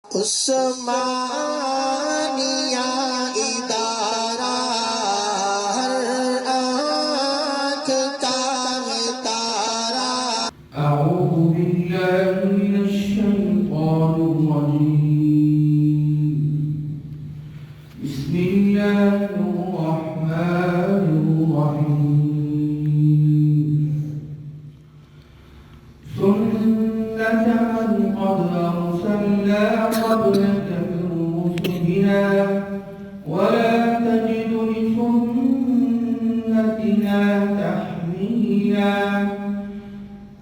उस्मानिया इदारा हर आँख का तारा। أعوذ بالله من الشيطان الرجيم. بسم الله الرحمن الرحيم. سنة من قد أرسلنا قبلك من رسلنا ولا تجد لسنتنا تحويلا.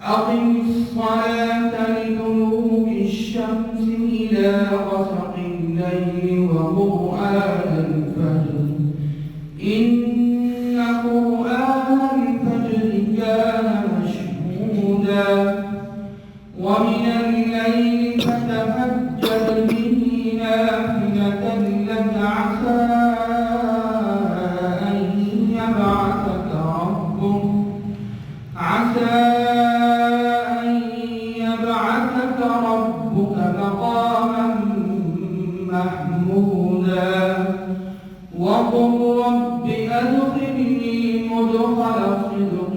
أقم الصلاة لدلوك الشمس إلى غسق الليل وقرآن الفجر إن قرآن الفجر كان مشهودا. ومن الليل فتهجد به نافلة لك عسى أن يبعثك ربك مقاما محمودا. وقل رب أدخلني مدخل صدق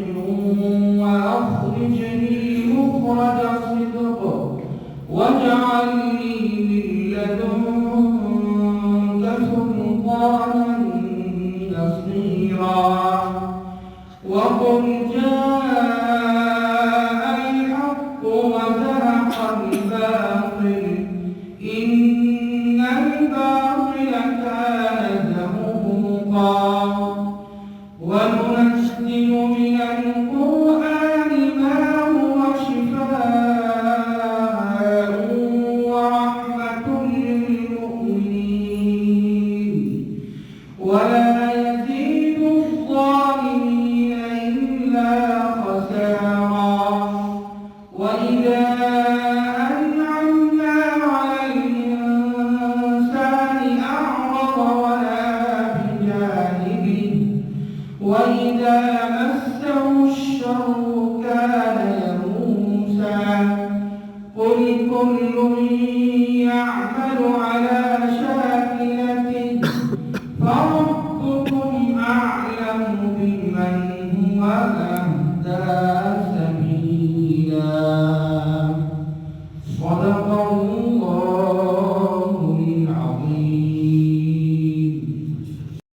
وأخرجني مخرج صدق واجعل لي من لدنك سلطانا نصيرا. وقل جاء الحق وزهق الباطل إن الباطل كان زهوقا. وننزل من القرآن ما هو شفاء ورحمة للمؤمنين ولا يزيد الظالمين إلا خسارا. وإذا أنعمنا على الإنسان أعرض ونأى بجانبه وإذا مسه الشر كان يئوسا. قل كل يعمل على شاكلته فربكم أعلم بمن هو أهدى